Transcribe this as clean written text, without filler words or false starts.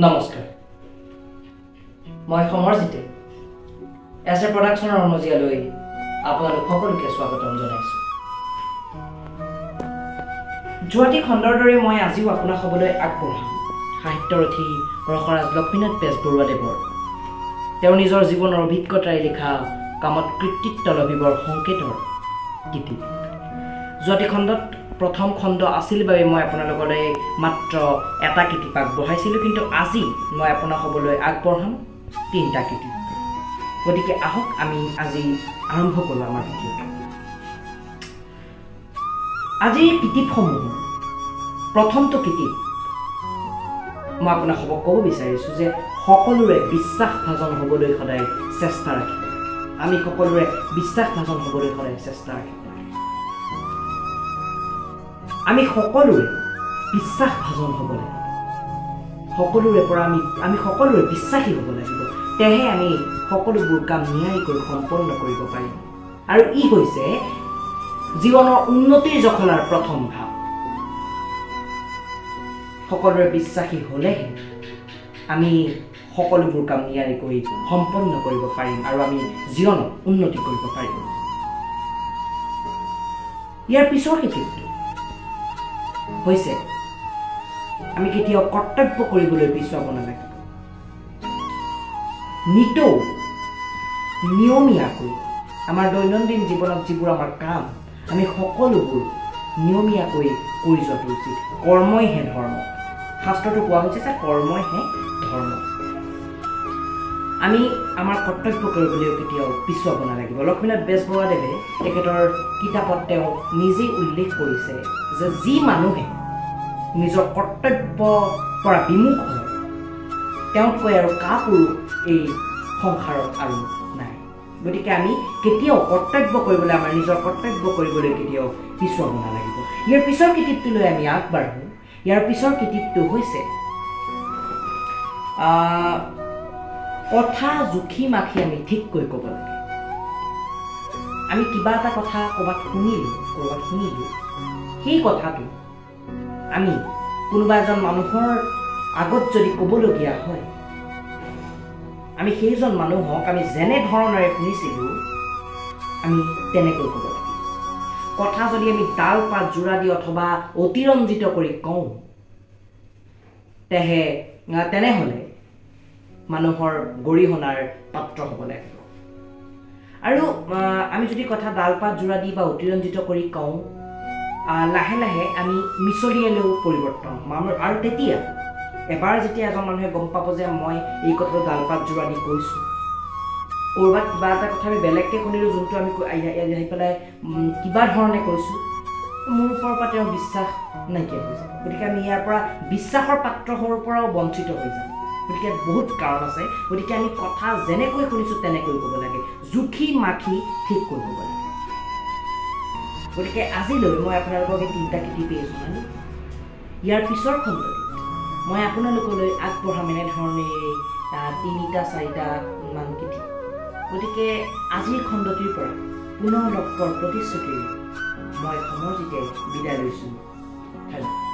নমস্কাৰ মই সমৰজিতে এছ এ প্ৰডাকশ্যনৰ সমজিয়ালৈ আপোনালোক সকলোকে স্বাগতম জনাইছোঁ। যোৱাটি খণ্ডৰ দৰে মই আজিও আপোনাক ক'বলৈ আগবঢ়াম সাহিত্যৰথী ৰসৰাজ লক্ষ্মীনাথ বেজবৰুৱাদেৱৰ তেওঁৰ নিজৰ জীৱনৰ অভিজ্ঞতাৰে লিখা কামত কৃতিত্ব লভিবৰ সংকেতৰ গীতি। যোৱাটি খণ্ডত প্ৰথম খণ্ড আছিল বাবে মই আপোনালোকলৈ মাত্ৰ এটা কৃতিপ আগবঢ়াইছিলোঁ, কিন্তু আজি মই আপোনাক ক'বলৈ আগবঢ়াম 3টা কৃতিপ। গতিকে আহক আমি আজি আৰম্ভ কৰোঁ আমাৰ ভিডিঅ'টো। আজিৰ কৃতিপসমূহৰ প্ৰথমটো কৃতিপ মই আপোনাক ক'ব বিচাৰিছোঁ যে সকলোৰে বিশ্বাসভাজন হ'বলৈ সদায় চেষ্টা ৰাখিব। আমি সকলোৰে বিশ্বাসভাজন হ'বলৈ সদায় চেষ্টা ৰাখিব। আমি সকলোৰে বিশ্বাসভাজন হ'ব লাগিব, সকলোৰে পৰা আমি সকলোৰে বিশ্বাসী হ'ব লাগিব, তেহে আমি সকলোবোৰ কাম নিয়াৰিকৈ সম্পন্ন কৰিব পাৰিম। আৰু ই হৈছে জীৱনৰ উন্নতিৰ জখলাৰ প্ৰথম ভাৱ। সকলোৰে বিশ্বাসী হ'লেহে আমি সকলোবোৰ কাম নিয়াৰিকৈ সম্পন্ন কৰিব পাৰিম আৰু আমি জীৱনত উন্নতি কৰিব পাৰিম। ইয়াৰ পিছৰ কৃতিপটো হৈছে আমি কেতিয়াও কৰ্তব্য কৰিবলৈ পিছুৱাব নালাগিব। নিতৌ নিয়মীয়াকৈ আমাৰ দৈনন্দিন জীৱনত যিবোৰ আমাৰ কাম আমি সকলোবোৰ নিয়মীয়াকৈ কৰি যোৱাটো উচিত। কৰ্মইহে ধৰ্ম। শাস্ত্ৰটো কোৱা হৈছে যে কৰ্মইহে ধৰ্ম। আমি আমাৰ কৰ্তব্য কৰিবলৈ কেতিয়াও পিছুৱাব নালাগিব। লক্ষ্মীনাথ বেজবৰুৱাদেৱে তেখেতৰ কিতাপত তেওঁ নিজেই উল্লেখ কৰিছে যে যি মানুহে নিজৰ কৰ্তব্যৰ পৰা বিমুখ হয় তেওঁতকৈ আৰু কাপুৰুষ এই সংসাৰত আৰু নাই। গতিকে আমি কেতিয়াও কৰ্তব্য কৰিবলৈ আমাৰ নিজৰ কৰ্তব্য কৰিবলৈ কেতিয়াও পিছুৱাব নালাগিব। ইয়াৰ পিছৰ কৃতিপটোলৈ আমি আগবাঢ়োঁ। ইয়াৰ পিছৰ কৃতিপটো হৈছে কথা জুখি মাখি আমি ঠিককৈ ক'ব লাগে। আমি কিবা এটা কথা ক'ৰবাত শুনিলোঁ, সেই কথাটো আমি কোনোবা এজন মানুহৰ আগত যদি ক'বলগীয়া হয়, আমি সেইজন মানুহক আমি যেনে ধৰণেৰে শুনিছিলোঁ আমি তেনেকৈ ক'ব লাগে। কথা যদি আমি ডাল পাত জোৰা দি অথবা অতিৰঞ্জিত কৰি কওঁ তেনেহ'লে মানুহৰ গৰিহণাৰ পাত্ৰ হ'ব লাগিব। আৰু আমি যদি কথা ডাল পাত জোৰা দি বা অতিৰঞ্জিত কৰি কওঁ লাহে লাহে আমি মিছলিয়ালেও পৰিৱৰ্তন হ'ম। আৰু তেতিয়া এবাৰ যেতিয়া এজন মানুহে গম পাব যে মই এই কথাটো ডাল পাত জোৰা দি কৈছোঁ, ক'ৰবাত কিবা এটা কথা আমি বেলেগকৈ শুনিলোঁ যোনটো আমি আহি পেলাই কিবা ধৰণে কৈছোঁ, মোৰ ওপৰৰ পৰা তেওঁৰ বিশ্বাস নাইকিয়া হৈ যাব। গতিকে আমি ইয়াৰ পৰা বিশ্বাসৰ পাত্ৰ হোৱাৰ পৰাও বঞ্চিত হৈ যাম। গতিকে বহুত কাৰণ আছে। গতিকে আমি কথা যেনেকৈ শুনিছোঁ তেনেকৈ ক'ব লাগে, জুখি মাখি ঠিককৈ ক'ব লাগে। গতিকে আজিলৈ মই আপোনালোকক এই 3টা কৃতিপেই জনালোঁ। ইয়াৰ পিছৰ খণ্ডত মই আপোনালোকলৈ আগবঢ়াম এনেধৰণে 3টা 4টা মান কৃতিপ। গতিকে আজিৰ খণ্ডটিৰ পৰা পুনৰ লগ পোৱাৰ প্ৰতিশ্ৰুতিৰে মই সমৰজিতে বিদায় লৈছোঁ। ধন্যবাদ।